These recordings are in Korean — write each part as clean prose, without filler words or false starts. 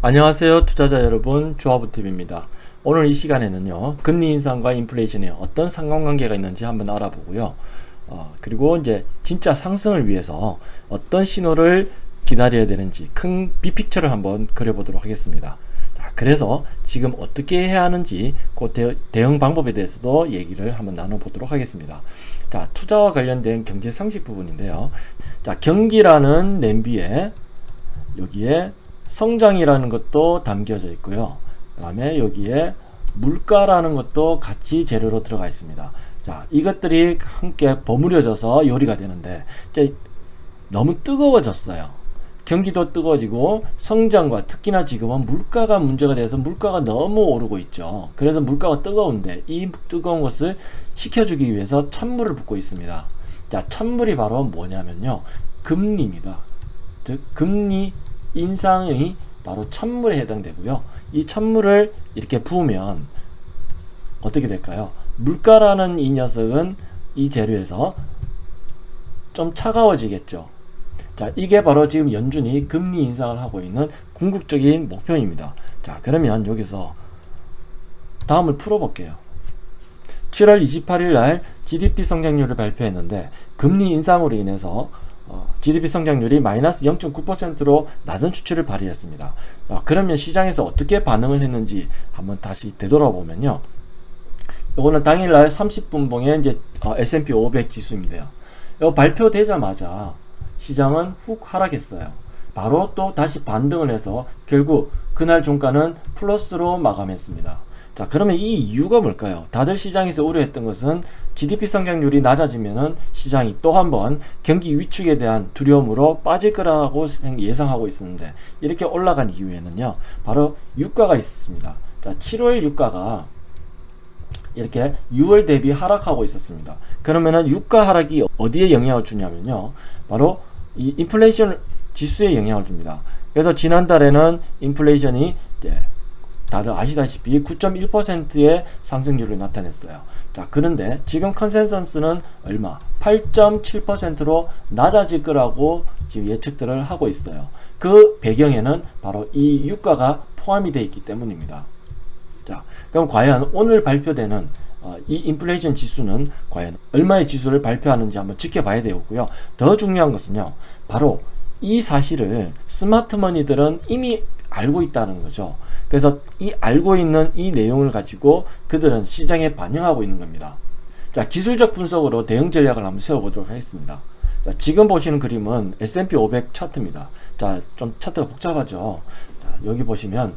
안녕하세요 투자자 여러분, 조합우팁입니다. 오늘 이 시간에는요 금리 인상과 인플레이션에 어떤 상관관계가 있는지 한번 알아보고요, 그리고 이제 진짜 상승을 위해서 어떤 신호를 기다려야 되는지 큰 빅픽처를 한번 그려보도록 하겠습니다. 자, 그래서 지금 어떻게 해야 하는지 그 대응 방법에 대해서도 얘기를 한번 나눠보도록 하겠습니다. 자, 투자와 관련된 경제 상식 부분인데요. 자, 경기라는 냄비에 여기에 성장이라는 것도 담겨져 있고요. 그 다음에 여기에 물가라는 것도 같이 재료로 들어가 있습니다. 자, 이것들이 함께 버무려져서 요리가 되는데 이제 너무 뜨거워졌어요. 경기도 뜨거워지고 성장과 특히나 지금은 물가가 문제가 돼서 물가가 너무 오르고 있죠. 그래서 물가가 뜨거운데 이 뜨거운 것을 식혀주기 위해서 찬물을 붓고 있습니다. 자, 찬물이 바로 뭐냐면요, 금리입니다. 즉 금리 인상이 바로 찬물에 해당되고요. 이 찬물을 이렇게 부으면 어떻게 될까요? 물가라는 이 녀석은 이 재료에서 좀 차가워지겠죠. 자, 이게 바로 지금 연준이 금리 인상을 하고 있는 궁극적인 목표입니다. 자, 그러면 여기서 다음을 풀어볼게요. 7월 28일 날 GDP 성장률을 발표했는데 금리 인상으로 인해서 GDP 성장률이 마이너스 0.9%로 낮은 수치를 발휘했습니다. 그러면 시장에서 어떻게 반응을 했는지 한번 다시 되돌아보면요. 이거는 당일날 30분봉의 이제 S&P 500 지수인데요. 이거 발표되자마자 시장은 훅 하락했어요. 바로 또 다시 반등을 해서 결국 그날 종가는 플러스로 마감했습니다. 자, 그러면 이 이유가 뭘까요? 다들 시장에서 우려했던 것은 GDP 성장률이 낮아지면은 시장이 또 한번 경기 위축에 대한 두려움으로 빠질 거라고 예상하고 있었는데, 이렇게 올라간 이유에는요, 바로 유가가 있었습니다. 자, 7월 유가가 이렇게 6월 대비 하락하고 있었습니다. 그러면은 유가 하락이 어디에 영향을 주냐면요, 바로 이 인플레이션 지수에 영향을 줍니다. 그래서 지난달에는 인플레이션이 다들 아시다시피 9.1%의 상승률을 나타냈어요. 자, 그런데 지금 컨센서스는 얼마? 8.7%로 낮아질 거라고 지금 예측들을 하고 있어요. 그 배경에는 바로 이 유가가 포함이 되어 있기 때문입니다. 자, 그럼 과연 오늘 발표되는 이 인플레이션 지수는 과연 얼마의 지수를 발표하는지 한번 지켜봐야 되고요. 더 중요한 것은요, 바로 이 사실을 스마트머니들은 이미 알고 있다는 거죠. 그래서 이 알고 있는 이 내용을 가지고 그들은 시장에 반영하고 있는 겁니다. 자, 기술적 분석으로 대응 전략을 한번 세워보도록 하겠습니다. 자, 지금 보시는 그림은 S&P 500 차트입니다. 자, 좀 차트가 복잡하죠. 자, 여기 보시면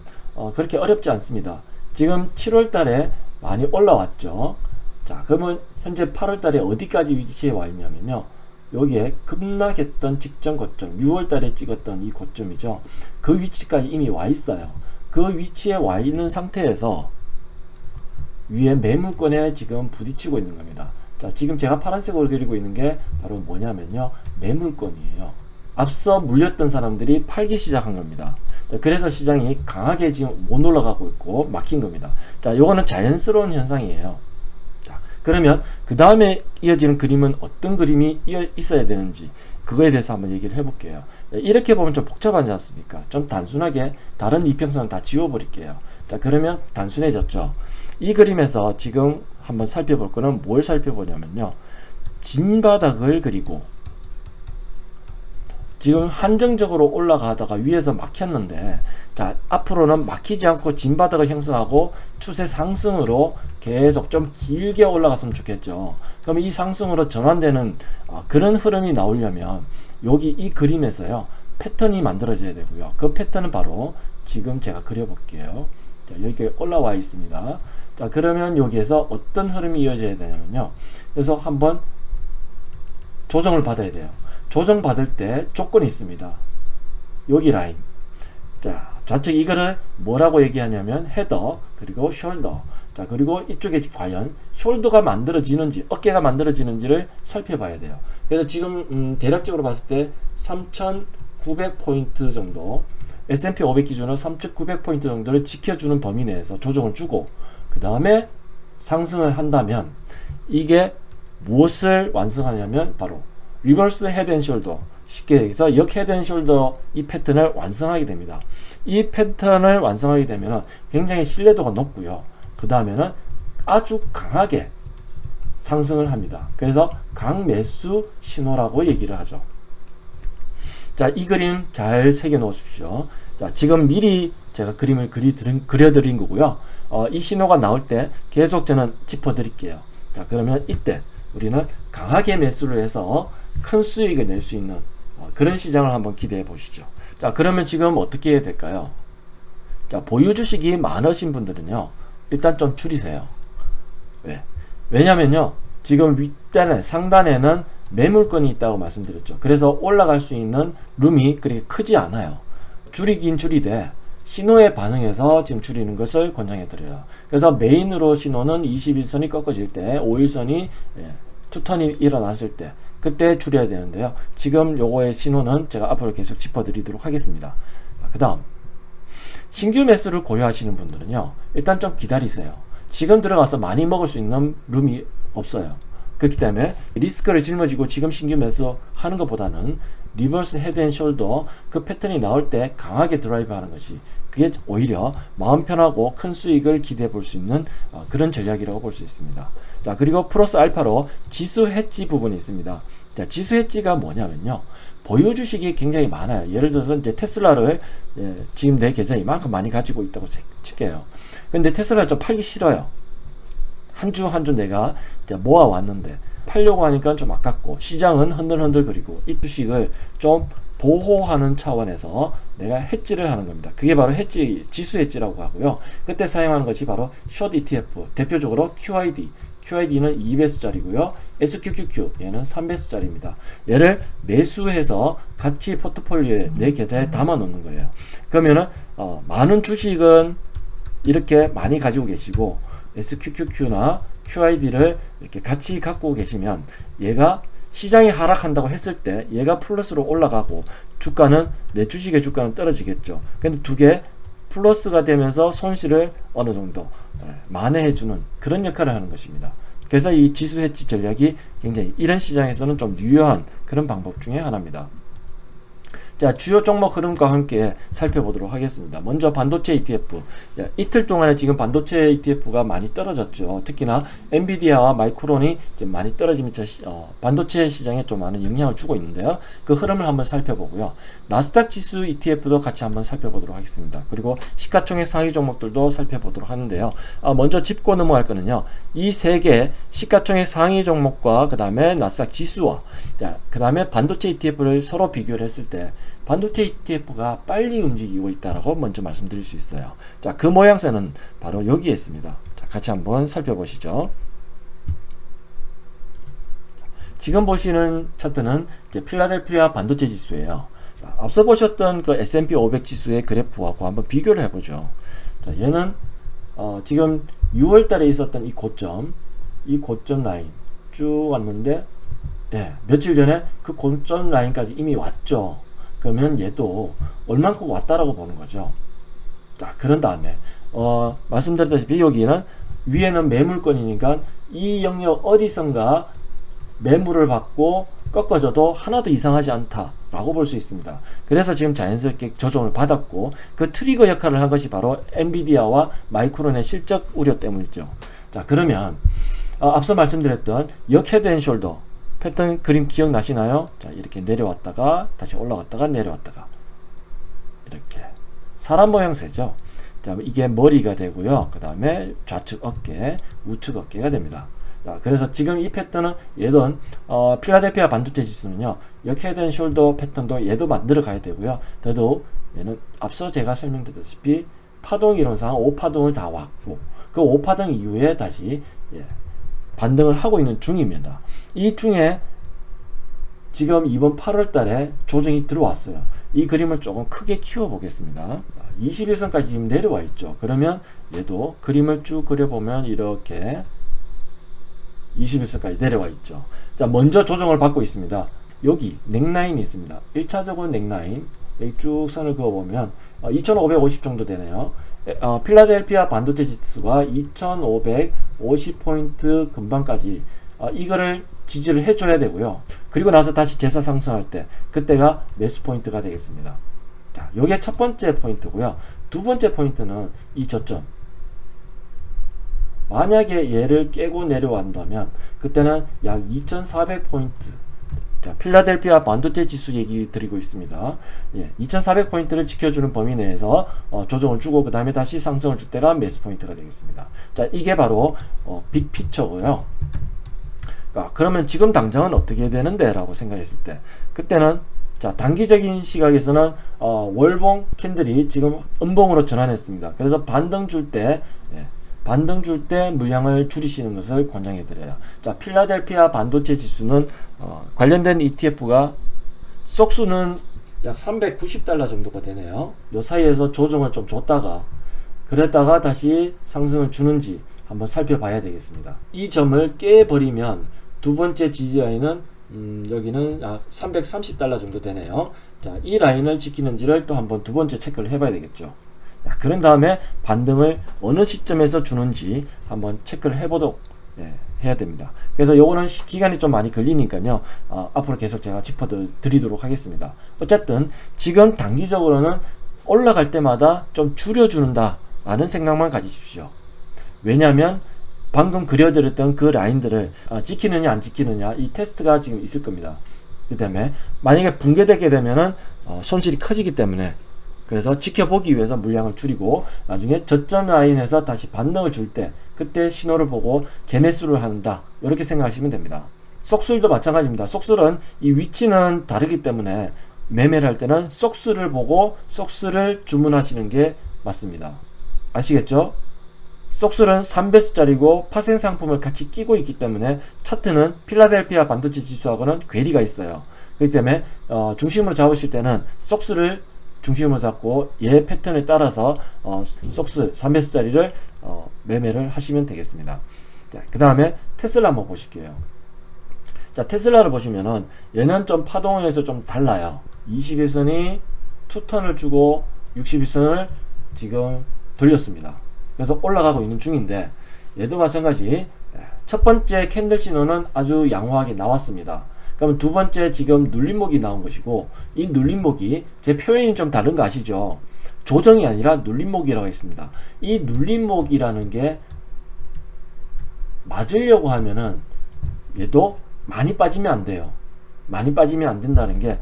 그렇게 어렵지 않습니다. 지금 7월 달에 많이 올라왔죠. 자, 그러면 현재 8월 달에 어디까지 위치해 와 있냐면요, 여기에 급락했던 직전 고점, 6월 달에 찍었던 이 고점이죠. 그 위치까지 이미 와 있어요. 그 위치에 와 있는 상태에서 위에 매물권에 지금 부딪히고 있는 겁니다. 자, 지금 제가 파란색으로 그리고 있는 게 바로 뭐냐면요, 매물권이에요. 앞서 물렸던 사람들이 팔기 시작한 겁니다. 자, 그래서 시장이 강하게 지금 못 올라가고 있고 막힌 겁니다. 자, 요거는 자연스러운 현상이에요. 자, 그러면 그 다음에 이어지는 그림은 어떤 그림이 있어야 되는지 그거에 대해서 한번 얘기를 해볼게요. 이렇게 보면 좀 복잡하지 않습니까? 좀 단순하게 다른 이평선은 다 지워버릴게요. 자, 그러면 단순해졌죠. 이 그림에서 지금 한번 살펴볼 거는 뭘 살펴보냐면요, 진바닥을 그리고 지금 한정적으로 올라가다가 위에서 막혔는데, 자, 앞으로는 막히지 않고 진바닥을 형성하고 추세 상승으로 계속 좀 길게 올라갔으면 좋겠죠. 그럼 이 상승으로 전환되는 그런 흐름이 나오려면 여기 이 그림에서요, 패턴이 만들어져야 되고요. 그 패턴은 바로 지금 제가 그려볼게요. 자, 여기 올라와 있습니다. 자, 그러면 여기에서 어떤 흐름이 이어져야 되냐면요, 그래서 한번 조정을 받아야 돼요. 조정 받을 때 조건이 있습니다. 여기 라인. 자, 좌측 이거를 뭐라고 얘기하냐면 헤더, 그리고 숄더. 자, 그리고 이쪽에 과연 숄더가 만들어지는지, 어깨가 만들어지는지를 살펴봐야 돼요. 그래서 지금 대략적으로 봤을 때 3,900포인트 정도, S&P 500 기준으로 3,900포인트 정도를 지켜주는 범위 내에서 조정을 주고, 그 다음에 상승을 한다면 이게 무엇을 완성하냐면 바로 리버스 헤드 앤 숄더, 쉽게 얘기해서 역 헤드 앤 숄더 이 패턴을 완성하게 됩니다. 이 패턴을 완성하게 되면 굉장히 신뢰도가 높고요. 그 다음에는 아주 강하게 상승을 합니다. 그래서 강매수 신호라고 얘기를 하죠. 자, 이 그림 잘 새겨 놓으십시오. 자, 지금 미리 제가 그림을 그려드린 거고요. 이 신호가 나올 때 계속 저는 짚어드릴게요. 자, 그러면 이때 우리는 강하게 매수를 해서 큰 수익을 낼 수 있는 그런 시장을 한번 기대해 보시죠. 자, 그러면 지금 어떻게 해야 될까요? 자, 보유 주식이 많으신 분들은요, 일단 좀 줄이세요. 왜? 왜냐면요, 지금 윗단에, 상단에는 매물권이 있다고 말씀드렸죠. 그래서 올라갈 수 있는 룸이 그렇게 크지 않아요. 줄이긴 줄이되, 신호에 반응해서 지금 줄이는 것을 권장해 드려요. 그래서 메인으로 신호는 21선이 꺾어질 때, 5일선이 투턴이 일어났을 때, 그때 줄여야 되는데요. 지금 요거의 신호는 제가 앞으로 계속 짚어드리도록 하겠습니다. 그 다음, 신규 매수를 고려하시는 분들은요, 일단 좀 기다리세요. 지금 들어가서 많이 먹을 수 있는 룸이 없어요. 그렇기 때문에 리스크를 짊어지고 지금 신규 매수 하는 것보다는 리버스 헤드 앤 숄더 그 패턴이 나올 때 강하게 드라이브 하는 것이, 그게 오히려 마음 편하고 큰 수익을 기대해 볼 수 있는 그런 전략이라고 볼 수 있습니다. 자, 그리고 플러스 알파로 지수 해지 부분이 있습니다. 자, 지수 해지가 뭐냐면요, 보유 주식이 굉장히 많아요. 예를 들어서 이제 테슬라를 지금 내 계좌에 이만큼 많이 가지고 있다고 칠게요. 근데 테슬라를 좀 팔기 싫어요. 한 주 한 주 내가 모아 왔는데 팔려고 하니까 좀 아깝고, 시장은 흔들흔들거리고, 이 주식을 좀 보호하는 차원에서 내가 해지를 하는 겁니다. 그게 바로 해지, 지수 해지라고 하고요. 그때 사용하는 것이 바로 숏 ETF, 대표적으로 QID는 2배수짜리고요. SQQQ, 얘는 3배수짜리입니다. 얘를 매수해서 같이 포트폴리오에, 내 계좌에 담아 놓는 거예요. 그러면은 많은 주식은 이렇게 많이 가지고 계시고, SQQQ나 QID를 이렇게 같이 갖고 계시면, 얘가 시장이 하락한다고 했을 때 얘가 플러스로 올라가고, 주가는, 내 주식의 주가는 떨어지겠죠. 근데 두 개 플러스가 되면서 손실을 어느 정도 만회해주는 그런 역할을 하는 것입니다. 그래서 이 지수 해지 전략이 굉장히 이런 시장에서는 좀 유효한 그런 방법 중에 하나입니다. 자, 주요 종목 흐름과 함께 살펴보도록 하겠습니다. 먼저 반도체 ETF. 이틀 동안에 지금 반도체 ETF가 많이 떨어졌죠. 특히나 엔비디아와 마이크론이 좀 많이 떨어지면서 반도체 시장에 좀 많은 영향을 주고 있는데요. 그 흐름을 한번 살펴보고요. 나스닥 지수 ETF도 같이 한번 살펴보도록 하겠습니다. 그리고 시가총액 상위 종목들도 살펴보도록 하는데요. 먼저 짚고 넘어갈 거는요, 이 세 개 시가총액 상위 종목과 그 다음에 나스닥 지수와 그 다음에 반도체 ETF를 서로 비교를 했을 때 반도체 ETF가 빨리 움직이고 있다라고 먼저 말씀드릴 수 있어요. 자, 그 모양새는 바로 여기에 있습니다. 자, 같이 한번 살펴보시죠. 지금 보시는 차트는 이제 필라델피아 반도체 지수예요. 자, 앞서 보셨던 그 S&P 500 지수의 그래프하고 한번 비교를 해보죠. 자, 얘는 지금 6월 달에 있었던 이 고점 라인 쭉 왔는데, 며칠 전에 그 고점 라인까지 이미 왔죠. 그러면 얘도 얼만큼 왔다라고 보는 거죠. 자, 그런 다음에 말씀드렸다시피 여기는 위에는 매물권이니까 이 영역 어디선가 매물을 받고 꺾어져도 하나도 이상하지 않다라고 볼 수 있습니다. 그래서 지금 자연스럽게 조정을 받았고, 그 트리거 역할을 한 것이 바로 엔비디아와 마이크론의 실적 우려 때문이죠. 자, 그러면 앞서 말씀드렸던 역 헤드 앤 숄더 패턴 그림 기억나시나요? 자, 이렇게 내려왔다가 다시 올라갔다가 내려왔다가 이렇게 사람 모양새죠. 자, 이게 머리가 되고요. 그 다음에 좌측 어깨, 우측 어깨가 됩니다. 자, 그래서 지금 이 패턴은 얘도 필라델피아 반도체 지수는요, 역 헤드 앤 숄더 패턴도 얘도 만들어 가야 되고요. 더더욱 얘는 앞서 제가 설명드렸다시피 파동 이론상 5파동을 다 왔고, 그 5파동 이후에 다시 반등을 하고 있는 중입니다. 이 중에 지금 이번 8월 달에 조정이 들어왔어요. 이 그림을 조금 크게 키워 보겠습니다. 21선까지 지금 내려와 있죠. 그러면 얘도 그림을 쭉 그려보면 이렇게 21선까지 내려와 있죠. 자, 먼저 조정을 받고 있습니다. 여기 넥라인이 있습니다. 1차적으로 넥라인 여기 쭉 선을 그어보면 2550 정도 되네요. 필라델피아 반도체 지수가 2550포인트 근방까지 이거를 지지를 해줘야 되고요. 그리고 나서 다시 재사 상승할 때 그때가 매수 포인트가 되겠습니다. 자, 요게 첫 번째 포인트고요. 두 번째 포인트는 이 저점. 만약에 얘를 깨고 내려간다면 그때는 약 2400포인트, 자, 필라델피아 반도체 지수 얘기 드리고 있습니다. 2400포인트를 지켜주는 범위 내에서 조정을 주고 그 다음에 다시 상승을 줄 때가 매수 포인트가 되겠습니다. 자, 이게 바로 빅피처고요. 그러면 지금 당장은 어떻게 되는데 라고 생각했을 때 그때는 자, 단기적인 시각에서는 월봉 캔들이 지금 음봉으로 전환했습니다. 그래서 반등 줄 때 물량을 줄이시는 것을 권장해 드려요. 자, 필라델피아 반도체 지수는 관련된 ETF가 속수는 약 390달러 정도가 되네요. 요 사이에서 조정을 좀 줬다가 그랬다가 다시 상승을 주는지 한번 살펴봐야 되겠습니다. 이 점을 깨버리면 두 번째 지지 라인은 여기는 약 330달러 정도 되네요. 자, 이 라인을 지키는지를 또 한번 두 번째 체크를 해봐야 되겠죠. 자, 그런 다음에 반등을 어느 시점에서 주는지 한번 체크를 해보도록 해야 됩니다. 그래서 요거는 기간이 좀 많이 걸리니까요. 앞으로 계속 제가 짚어드리도록 하겠습니다. 어쨌든 지금 단기적으로는 올라갈 때마다 좀 줄여주는다 라는 생각만 가지십시오. 왜냐하면 방금 그려드렸던 그 라인들을 지키느냐 안 지키느냐 이 테스트가 지금 있을 겁니다. 그 다음에 만약에 붕괴되게 되면은 손실이 커지기 때문에 그래서 지켜보기 위해서 물량을 줄이고 나중에 저점 라인에서 다시 반등을 줄 때 그때 신호를 보고 재매수를 한다 이렇게 생각하시면 됩니다. 속술도 마찬가지입니다. 속술은 이 위치는 다르기 때문에 매매를 할 때는 속술을 보고 속술을 주문하시는 게 맞습니다. 아시겠죠? 속술은 3배수짜리고 파생 상품을 같이 끼고 있기 때문에 차트는 필라델피아 반도체 지수하고는 괴리가 있어요. 그렇기 때문에 중심으로 잡으실 때는 속술을 중심으로 잡고 얘 패턴에 따라서 속술 3배수짜리를 매매를 하시면 되겠습니다. 그 다음에 테슬라 한번 보실게요. 자, 테슬라를 보시면은 얘는 좀 파동에서 좀 달라요. 21선이 투턴을 주고 61선을 지금 돌렸습니다. 그래서 올라가고 있는 중인데 얘도 마찬가지 첫 번째 캔들 신호는 아주 양호하게 나왔습니다. 그러면 두 번째 지금 눌림목이 나온 것이고 이 눌림목이 제 표현이 좀 다른 거 아시죠? 조정이 아니라 눌림목이라고 했습니다. 이 눌림목이라는 게 맞으려고 하면은 얘도 많이 빠지면 안 돼요. 많이 빠지면 안 된다는 게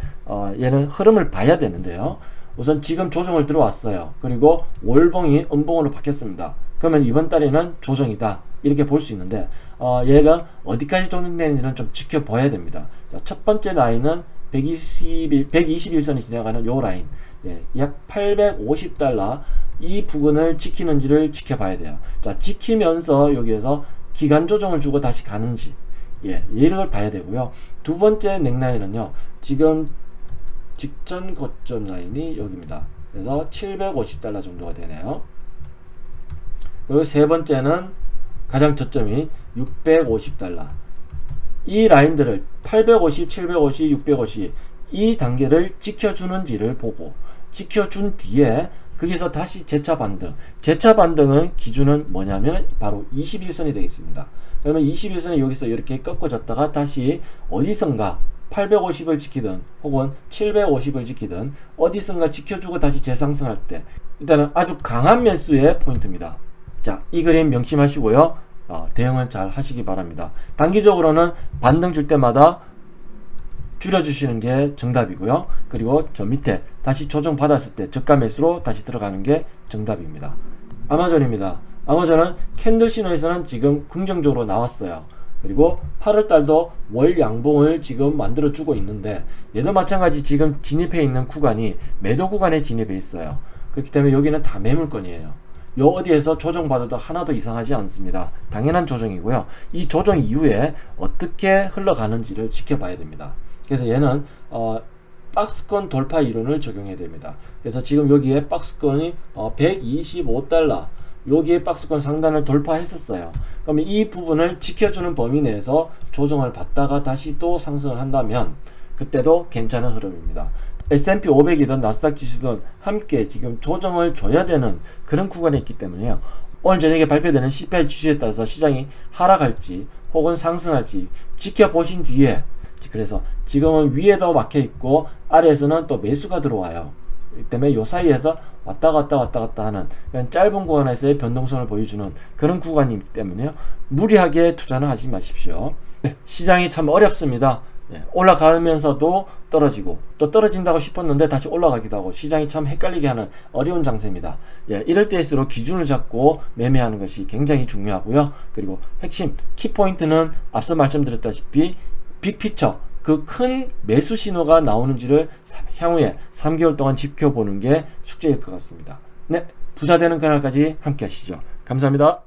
얘는 흐름을 봐야 되는데요. 우선 지금 조정을 들어왔어요. 그리고 월봉이 음봉으로 바뀌었습니다. 그러면 이번 달에는 조정이다 이렇게 볼 수 있는데 얘가 어디까지 조정되는지는 좀 지켜봐야 됩니다. 자, 첫 번째 라인은 121선이 지나가는 요 라인 약 850달러 이 부분을 지키는지를 지켜봐야 돼요. 자, 지키면서 여기에서 기간 조정을 주고 다시 가는지 얘를 봐야 되고요. 두 번째 넥라인은요 지금 직전 고점 라인이 여기입니다. 그래서 750달러 정도가 되네요. 그리고 세 번째는 가장 저점이 650달러. 이 라인들을 850, 750, 650 이 단계를 지켜주는지를 보고 지켜준 뒤에 거기서 다시 재차 반등. 재차 반등은 기준은 뭐냐면 바로 21선이 되겠습니다. 그러면 21선이 여기서 이렇게 꺾어졌다가 다시 어디선가 850을 지키든 혹은 750을 지키든 어디선가 지켜주고 다시 재상승할 때 일단은 아주 강한 매수의 포인트입니다. 자, 이 그림 명심하시고요. 대응을 잘 하시기 바랍니다. 단기적으로는 반등 줄 때마다 줄여주시는 게 정답이고요. 그리고 저 밑에 다시 조정 받았을 때 저가 매수로 다시 들어가는 게 정답입니다. 아마존입니다. 아마존은 캔들 신호에서는 지금 긍정적으로 나왔어요. 그리고 8월달도 월 양봉을 지금 만들어 주고 있는데 얘도 마찬가지 지금 진입해 있는 구간이 매도 구간에 진입해 있어요. 그렇기 때문에 여기는 다 매물권이에요. 요 어디에서 조정받아도 하나도 이상하지 않습니다. 당연한 조정이고요. 이 조정 이후에 어떻게 흘러가는지를 지켜봐야 됩니다. 그래서 얘는 박스권 돌파 이론을 적용해야 됩니다. 그래서 지금 여기에 박스권이 125달러 여기에 박스권 상단을 돌파했었어요. 그러면 이 부분을 지켜주는 범위 내에서 조정을 받다가 다시 또 상승을 한다면 그때도 괜찮은 흐름입니다. S&P 500이든 나스닥 지수든 함께 지금 조정을 줘야 되는 그런 구간에 있기 때문에요. 오늘 저녁에 발표되는 CPI 지수에 따라서 시장이 하락할지 혹은 상승할지 지켜보신 뒤에 그래서 지금은 위에도 막혀 있고 아래에서는 또 매수가 들어와요. 때문에 요 사이에서 왔다 갔다 하는 그냥 짧은 구간에서의 변동성을 보여주는 그런 구간이기 때문에요. 무리하게 투자는 하지 마십시오. 시장이 참 어렵습니다. 올라가면서도 떨어지고 또 떨어진다고 싶었는데 다시 올라가기도 하고 시장이 참 헷갈리게 하는 어려운 장세입니다. 이럴 때일수록 기준을 잡고 매매하는 것이 굉장히 중요하고요. 그리고 핵심 키포인트는 앞서 말씀드렸다시피 빅피처 그 큰 매수 신호가 나오는지를 향후에 3개월 동안 지켜보는 게 숙제일 것 같습니다. 네, 부자 되는 그날까지 함께 하시죠. 감사합니다.